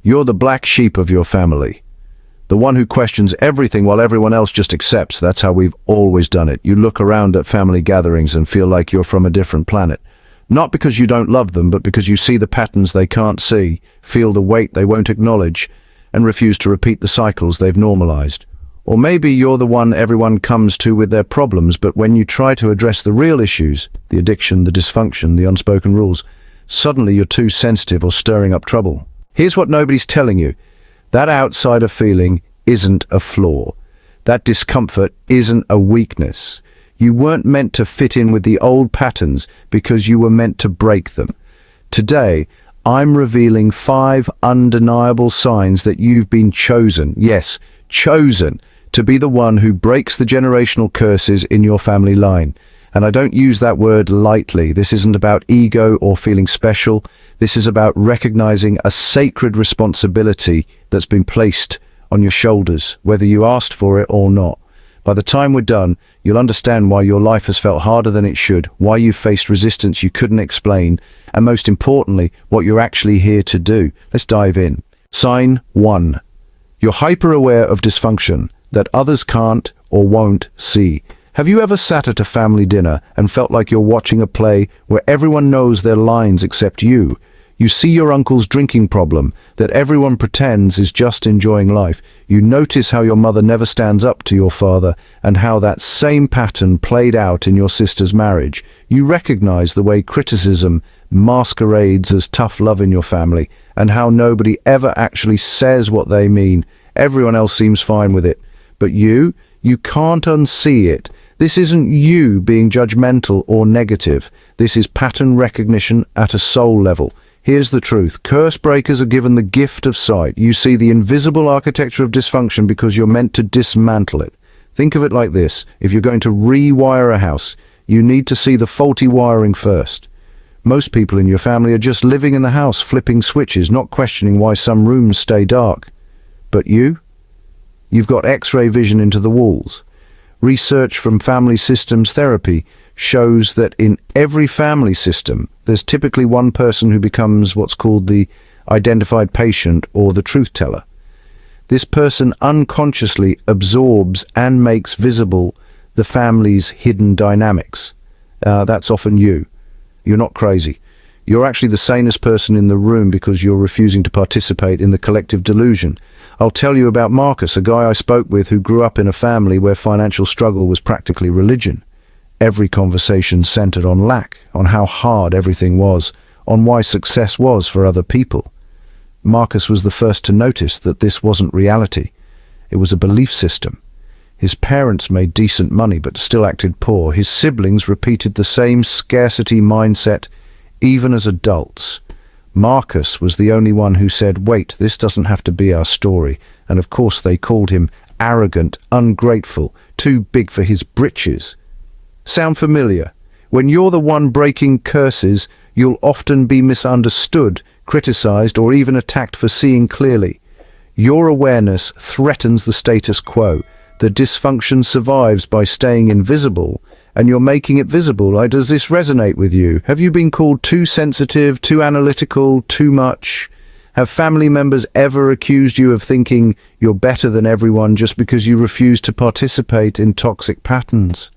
You're the black sheep of your family. The one who questions everything while everyone else just accepts. That's how we've always done it. You look around at family gatherings and feel like you're from a different planet. Not because you don't love them, but because you see the patterns they can't see, feel the weight they won't acknowledge, and refuse to repeat the cycles they've normalized. Or maybe you're the one everyone comes to with their problems, but when you try to address the real issues, the addiction, the dysfunction, the unspoken rules, suddenly you're too sensitive or stirring up trouble. Here's what nobody's telling you. That outsider feeling isn't a flaw. That discomfort isn't a weakness. You weren't meant to fit in with the old patterns because you were meant to break them. Today, I'm revealing 5 undeniable signs that you've been chosen, yes, chosen, to be the one who breaks the generational curses in your family line. And I don't use that word lightly. This isn't about ego or feeling special. This is about recognizing a sacred responsibility that's been placed on your shoulders, whether you asked for it or not. By the time we're done, you'll understand why your life has felt harder than it should, why you've faced resistance you couldn't explain, and most importantly, what you're actually here to do. Let's dive in. Sign 1. You're hyper-aware of dysfunction that others can't or won't see. Have you ever sat at a family dinner and felt like you're watching a play where everyone knows their lines except you? You see your uncle's drinking problem that everyone pretends is just enjoying life. You notice how your mother never stands up to your father and how that same pattern played out in your sister's marriage. You recognize the way criticism masquerades as tough love in your family and how nobody ever actually says what they mean. Everyone else seems fine with it. But you can't unsee it. This isn't you being judgmental or negative. This is pattern recognition at a soul level. Here's the truth. Curse breakers are given the gift of sight. You see the invisible architecture of dysfunction because you're meant to dismantle it. Think of it like this. If you're going to rewire a house, you need to see the faulty wiring first. Most people in your family are just living in the house, flipping switches, not questioning why some rooms stay dark. But you've got X-ray vision into the walls. Research from family systems therapy shows that in every family system, there's typically one person who becomes what's called the identified patient or the truth teller. This person unconsciously absorbs and makes visible the family's hidden dynamics. That's often you. You're not crazy. You're actually the sanest person in the room because you're refusing to participate in the collective delusion. I'll tell you about Marcus, a guy I spoke with who grew up in a family where financial struggle was practically religion. Every conversation centered on lack, on how hard everything was, on why success was for other people. Marcus was the first to notice that this wasn't reality. It was a belief system. His parents made decent money but still acted poor. His siblings repeated the same scarcity mindset even as adults. Marcus was the only one who said, wait, this doesn't have to be our story. And of course they called him arrogant, ungrateful, too big for his britches. Sound familiar? When you're the one breaking curses, you'll often be misunderstood, criticized, or even attacked for seeing clearly. Your awareness threatens the status quo. The dysfunction survives by staying invisible, and you're making it visible. Does this resonate with you? Have you been called too sensitive, too analytical, too much? Have family members ever accused you of thinking you're better than everyone just because you refuse to participate in toxic patterns?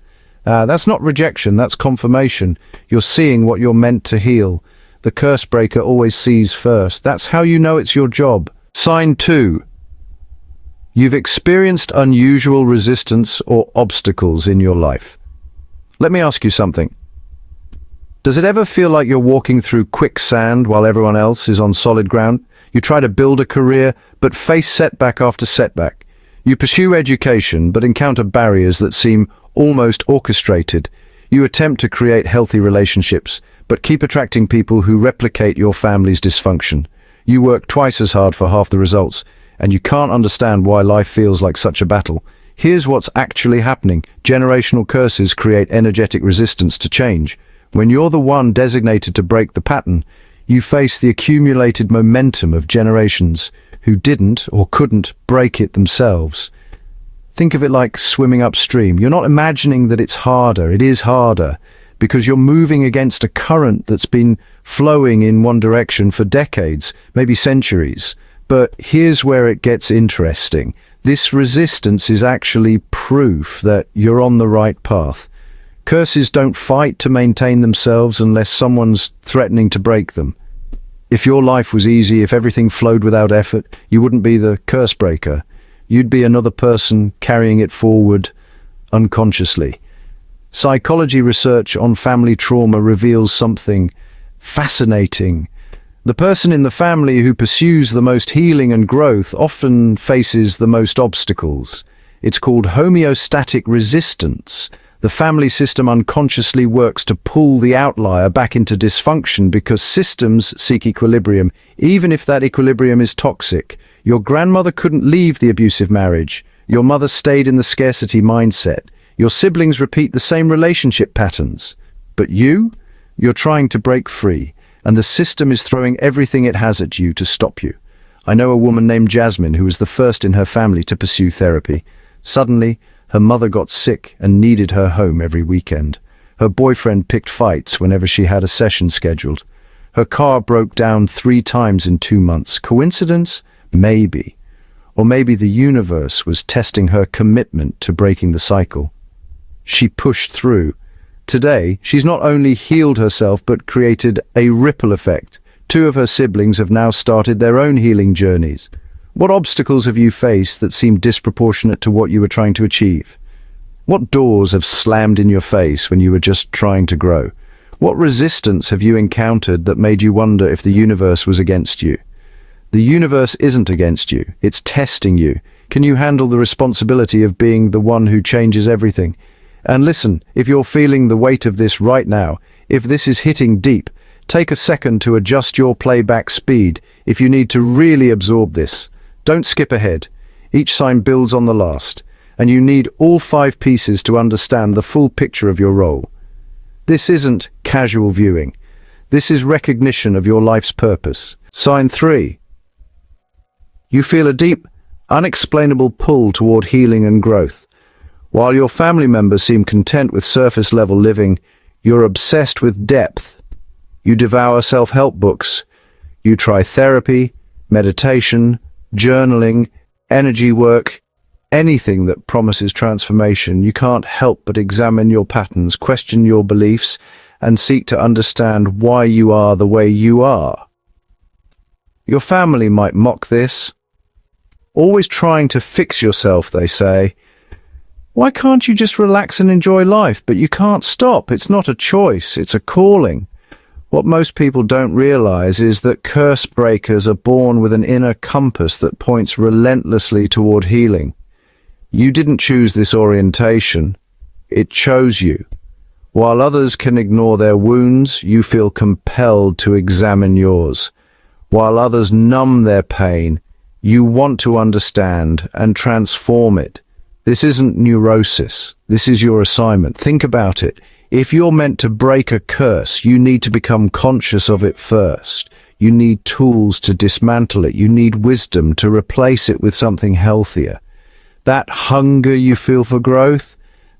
That's not rejection, that's confirmation. You're seeing what you're meant to heal. The curse breaker always sees first. That's how you know it's your job. Sign 2. You've experienced unusual resistance or obstacles in your life. Let me ask you something. Does it ever feel like you're walking through quicksand while everyone else is on solid ground? You try to build a career, but face setback after setback. You pursue education, but encounter barriers that seem almost orchestrated. You attempt to create healthy relationships, but keep attracting people who replicate your family's dysfunction. You work twice as hard for half the results, and you can't understand why life feels like such a battle. Here's what's actually happening. Generational curses create energetic resistance to change. When you're the one designated to break the pattern, you face the accumulated momentum of generations who didn't or couldn't break it themselves. Think of it like swimming upstream. You're not imagining that it's harder. It is harder because you're moving against a current that's been flowing in one direction for decades, maybe centuries. But here's where it gets interesting. This resistance is actually proof that you're on the right path. Curses don't fight to maintain themselves unless someone's threatening to break them. If your life was easy, if everything flowed without effort, you wouldn't be the curse breaker. You'd be another person carrying it forward unconsciously. Psychology research on family trauma reveals something fascinating. The person in the family who pursues the most healing and growth often faces the most obstacles. It's called homeostatic resistance. The family system unconsciously works to pull the outlier back into dysfunction because systems seek equilibrium, even if that equilibrium is toxic. Your grandmother couldn't leave the abusive marriage. Your mother stayed in the scarcity mindset. Your siblings repeat the same relationship patterns. But you're trying to break free, and the system is throwing everything it has at you to stop you. I know a woman named Jasmine who was the first in her family to pursue therapy. Suddenly, her mother got sick and needed her home every weekend. Her boyfriend picked fights whenever she had a session scheduled. Her car broke down 3 times in 2 months. Coincidence? Maybe. Or maybe the universe was testing her commitment to breaking the cycle. She pushed through. Today, she's not only healed herself but created a ripple effect. 2 of her siblings have now started their own healing journeys. What obstacles have you faced that seem disproportionate to what you were trying to achieve? What doors have slammed in your face when you were just trying to grow? What resistance have you encountered that made you wonder if the universe was against you? The universe isn't against you, it's testing you. Can you handle the responsibility of being the one who changes everything? And listen, if you're feeling the weight of this right now, if this is hitting deep, take a second to adjust your playback speed if you need to really absorb this. Don't skip ahead. Each sign builds on the last, and you need all 5 pieces to understand the full picture of your role. This isn't casual viewing. This is recognition of your life's purpose. Sign 3. You feel a deep, unexplainable pull toward healing and growth. While your family members seem content with surface-level living, you're obsessed with depth. You devour self-help books. You try therapy, meditation, journaling, energy work, anything that promises transformation. You can't help but examine your patterns, question your beliefs, and seek to understand why you are the way you are. Your family might mock this. Always trying to fix yourself, they say. Why can't you just relax and enjoy life? But you can't stop. It's not a choice, it's a calling. What most people don't realize is that curse breakers are born with an inner compass that points relentlessly toward healing. You didn't choose this orientation. It chose you. While others can ignore their wounds, you feel compelled to examine yours. While others numb their pain, you want to understand and transform it. This isn't neurosis. This is your assignment. Think about it. If you're meant to break a curse, you need to become conscious of it first. You need tools to dismantle it. You need wisdom to replace it with something healthier. That hunger you feel for growth,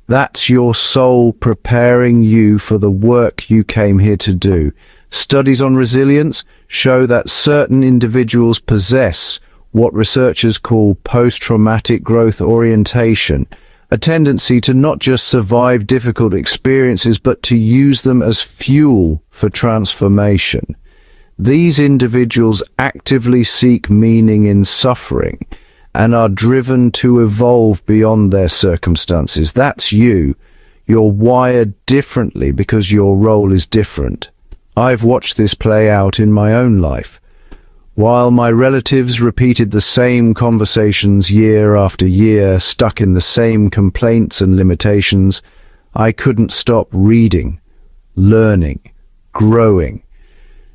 that's your soul preparing you for the work you came here to do. Studies on resilience show that certain individuals possess what researchers call post-traumatic growth orientation, a tendency to not just survive difficult experiences, but to use them as fuel for transformation. These individuals actively seek meaning in suffering and are driven to evolve beyond their circumstances. That's you. You're wired differently because your role is different. I've watched this play out in my own life. While my relatives repeated the same conversations year after year, stuck in the same complaints and limitations, I couldn't stop reading, learning, growing.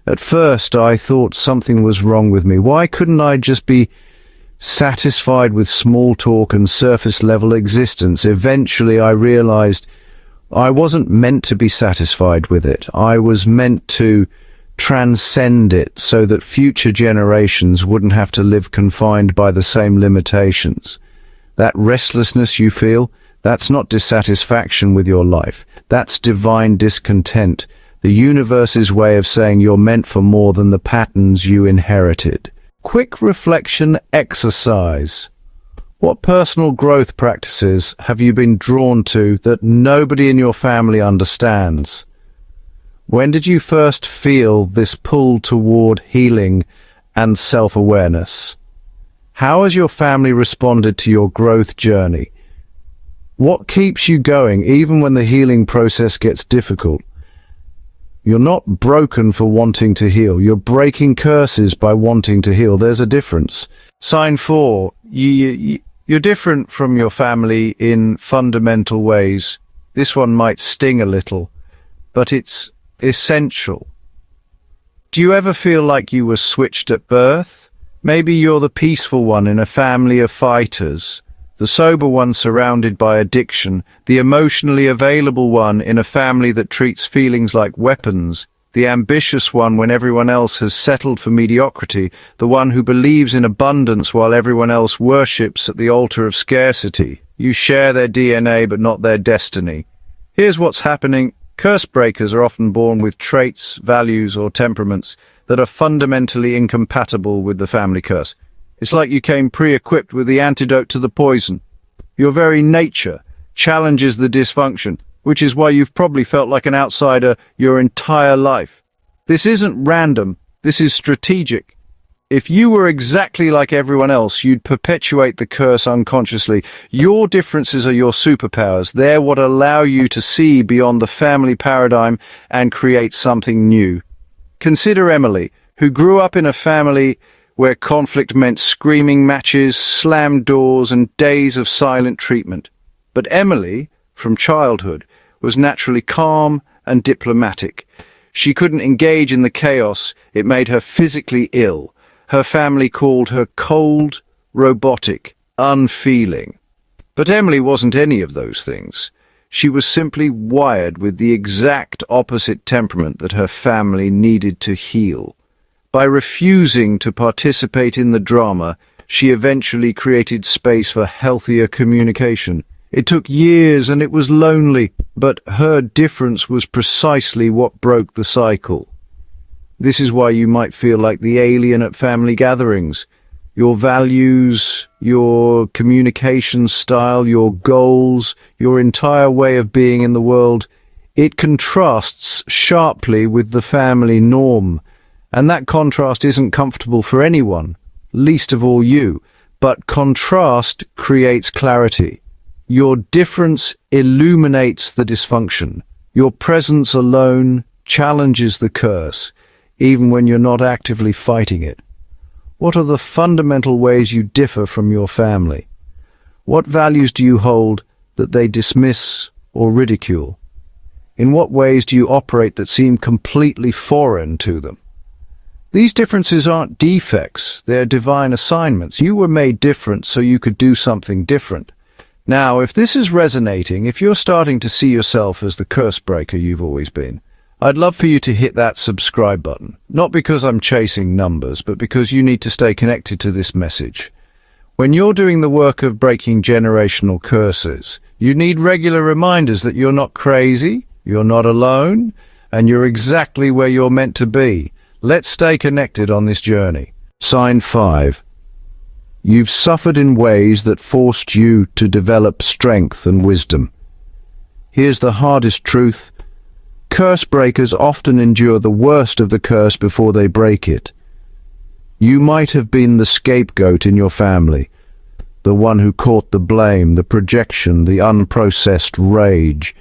At first, I thought something was wrong with me. Why couldn't I just be satisfied with small talk and surface-level existence? Eventually, I realized I wasn't meant to be satisfied with it. I was meant to transcend it so that future generations wouldn't have to live confined by the same limitations. That restlessness you feel, that's not dissatisfaction with your life. That's divine discontent, the universe's way of saying you're meant for more than the patterns you inherited. Quick reflection exercise. What personal growth practices have you been drawn to that nobody in your family understands? When did you first feel this pull toward healing and self-awareness? How has your family responded to your growth journey? What keeps you going even when the healing process gets difficult? You're not broken for wanting to heal. You're breaking curses by wanting to heal. There's a difference. Sign 4. You're different from your family in fundamental ways. This one might sting a little, but it's essential. Do you ever feel like you were switched at birth? Maybe you're the peaceful one in a family of fighters, the sober one surrounded by addiction, the emotionally available one in a family that treats feelings like weapons, the ambitious one when everyone else has settled for mediocrity, the one who believes in abundance while everyone else worships at the altar of scarcity. You share their DNA but not their destiny. Here's what's happening. Curse breakers are often born with traits, values, or temperaments that are fundamentally incompatible with the family curse. It's like you came pre-equipped with the antidote to the poison. Your very nature challenges the dysfunction, which is why you've probably felt like an outsider your entire life. This isn't random, this is strategic. If you were exactly like everyone else, you'd perpetuate the curse unconsciously. Your differences are your superpowers. They're what allow you to see beyond the family paradigm and create something new. Consider Emily, who grew up in a family where conflict meant screaming matches, slammed doors, and days of silent treatment. But Emily, from childhood, was naturally calm and diplomatic. She couldn't engage in the chaos. It made her physically ill. Her family called her cold, robotic, unfeeling. But Emily wasn't any of those things. She was simply wired with the exact opposite temperament that her family needed to heal. By refusing to participate in the drama, she eventually created space for healthier communication. It took years and it was lonely, but her difference was precisely what broke the cycle. This is why you might feel like the alien at family gatherings. Your values, your communication style, your goals, your entire way of being in the world, it contrasts sharply with the family norm. And that contrast isn't comfortable for anyone, least of all you. But contrast creates clarity. Your difference illuminates the dysfunction. Your presence alone challenges the curse, even when you're not actively fighting it. What are the fundamental ways you differ from your family? What values do you hold that they dismiss or ridicule? In what ways do you operate that seem completely foreign to them? These differences aren't defects, they're divine assignments. You were made different so you could do something different. Now, if this is resonating, if you're starting to see yourself as the curse breaker you've always been, I'd love for you to hit that subscribe button. Not because I'm chasing numbers, but because you need to stay connected to this message. When you're doing the work of breaking generational curses, you need regular reminders that you're not crazy, you're not alone, and you're exactly where you're meant to be. Let's stay connected on this journey. Sign 5. You've suffered in ways that forced you to develop strength and wisdom. Here's the hardest truth. Curse breakers often endure the worst of the curse before they break it. You might have been the scapegoat in your family, the one who caught the blame, the projection, the unprocessed rage.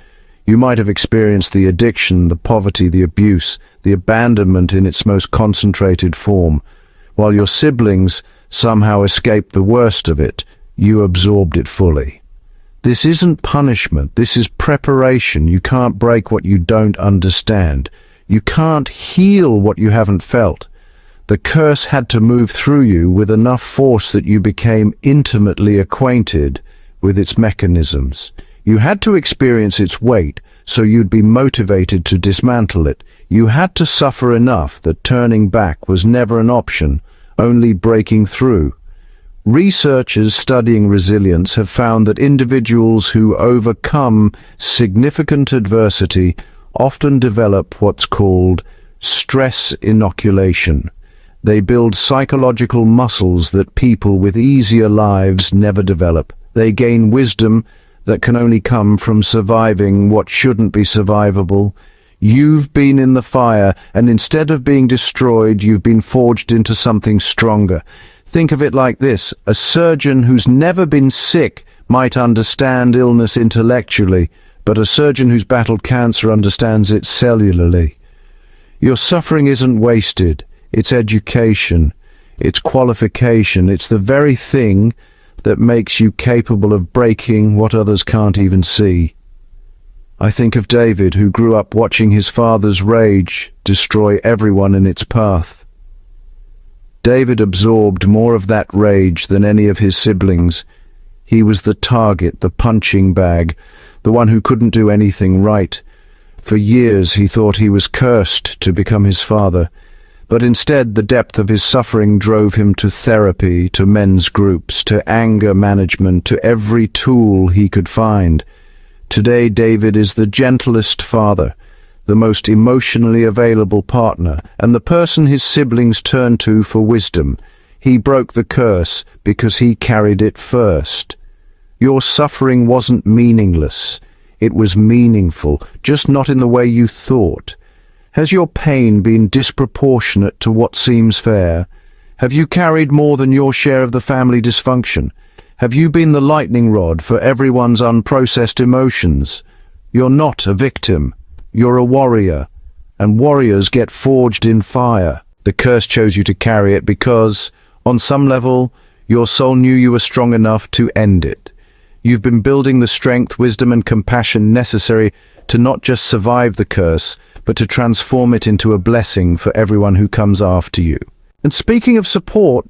You might have experienced the addiction, the poverty, the abuse, the abandonment in its most concentrated form. While your siblings somehow escaped the worst of it, you absorbed it fully. This isn't punishment, this is preparation. You can't break what you don't understand. You can't heal what you haven't felt. The curse had to move through you with enough force that you became intimately acquainted with its mechanisms. You had to experience its weight, so you'd be motivated to dismantle it. You had to suffer enough that turning back was never an option, only breaking through. Researchers studying resilience have found that individuals who overcome significant adversity often develop what's called stress inoculation. They build psychological muscles that people with easier lives never develop. They gain wisdom that can only come from surviving what shouldn't be survivable. You've been in the fire, and instead of being destroyed, you've been forged into something stronger. Think of it like this: a surgeon who's never been sick might understand illness intellectually, but a surgeon who's battled cancer understands it cellularly. Your suffering isn't wasted. It's education. It's qualification. It's the very thing that makes you capable of breaking what others can't even see. I think of David, who grew up watching his father's rage destroy everyone in its path. David absorbed more of that rage than any of his siblings. He was the target, the punching bag, the one who couldn't do anything right. For years he thought he was cursed to become his father, but instead the depth of his suffering drove him to therapy, to men's groups, to anger management, to every tool he could find. Today David is the gentlest father, the most emotionally available partner, and the person his siblings turn to for wisdom. He broke the curse because he carried it first. Your suffering wasn't meaningless. It was meaningful, just not in the way you thought. Has your pain been disproportionate to what seems fair? Have you carried more than your share of the family dysfunction? Have you been the lightning rod for everyone's unprocessed emotions? You're not a victim. You're a warrior. And warriors get forged in fire. The curse chose you to carry it because, on some level, your soul knew you were strong enough to end it. You've been building the strength, wisdom, and compassion necessary to not just survive the curse, but to transform it into a blessing for everyone who comes after you. And speaking of support,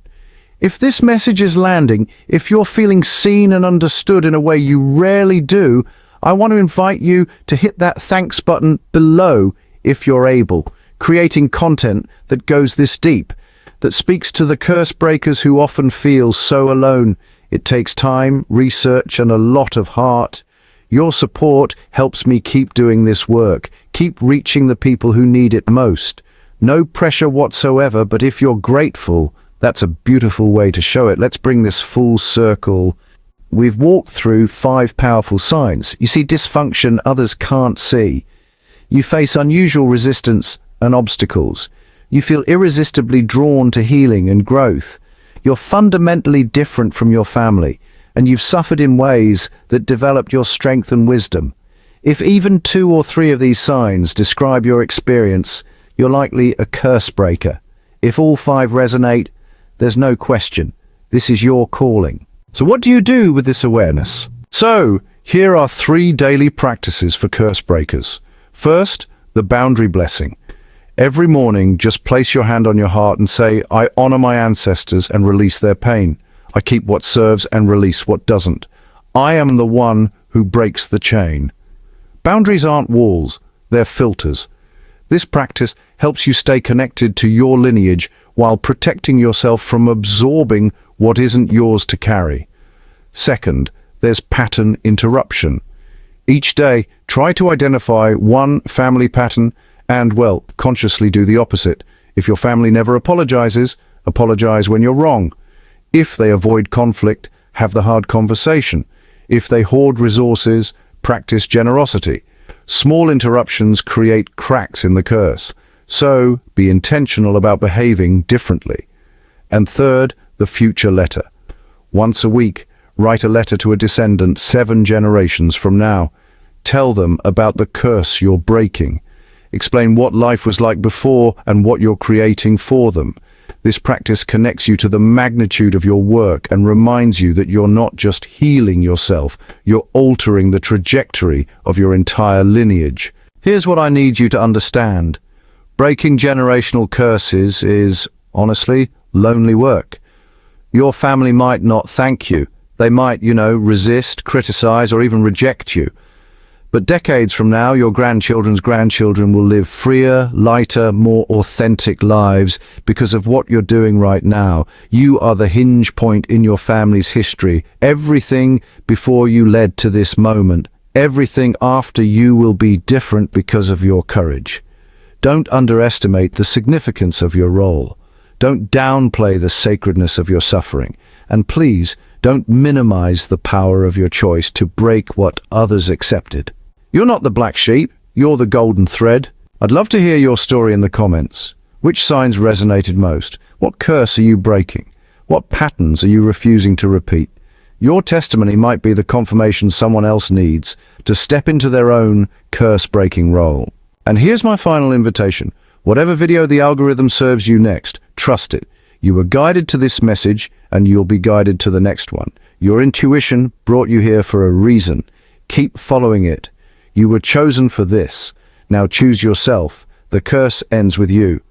if this message is landing, if you're feeling seen and understood in a way you rarely do, I want to invite you to hit that thanks button below if you're able, creating content that goes this deep, that speaks to the curse breakers who often feel so alone. It takes time, research, and a lot of heart. Your support helps me keep doing this work, keep reaching the people who need it most. No pressure whatsoever, but if you're grateful, that's a beautiful way to show it. Let's bring this full circle. We've walked through 5 powerful signs. You see dysfunction others can't see. You face unusual resistance and obstacles. You feel irresistibly drawn to healing and growth. You're fundamentally different from your family, and you've suffered in ways that developed your strength and wisdom. If even 2 or 3 of these signs describe your experience, you're likely a curse breaker. If all 5 resonate, there's no question. This is your calling. So what do you do with this awareness? So, here are 3 daily practices for curse breakers. First, the boundary blessing. Every morning, just place your hand on your heart and say, I honor my ancestors and release their pain. I keep what serves and release what doesn't. I am the one who breaks the chain. Boundaries aren't walls, they're filters. This practice helps you stay connected to your lineage while protecting yourself from absorbing what isn't yours to carry. Second, there's pattern interruption. Each day, try to identify one family pattern and, well, consciously do the opposite. If your family never apologizes, apologize when you're wrong. If they avoid conflict, have the hard conversation. If they hoard resources, practice generosity. Small interruptions create cracks in the curse. So, be intentional about behaving differently. And third, the future letter. Once a week, write a letter to a descendant 7 generations from now. Tell them about the curse you're breaking. Explain what life was like before and what you're creating for them. This practice connects you to the magnitude of your work and reminds you that you're not just healing yourself, you're altering the trajectory of your entire lineage. Here's what I need you to understand. Breaking generational curses is, honestly, lonely work. Your family might not thank you. They might, resist, criticize, or even reject you. But decades from now, your grandchildren's grandchildren will live freer, lighter, more authentic lives because of what you're doing right now. You are the hinge point in your family's history. Everything before you led to this moment. Everything after you will be different because of your courage. Don't underestimate the significance of your role. Don't downplay the sacredness of your suffering. And please, don't minimize the power of your choice to break what others accepted. You're not the black sheep, you're the golden thread. I'd love to hear your story in the comments. Which signs resonated most? What curse are you breaking? What patterns are you refusing to repeat? Your testimony might be the confirmation someone else needs to step into their own curse-breaking role. And here's my final invitation. Whatever video the algorithm serves you next, trust it. You were guided to this message, and you'll be guided to the next one. Your intuition brought you here for a reason. Keep following it. You were chosen for this. Now choose yourself. The curse ends with you.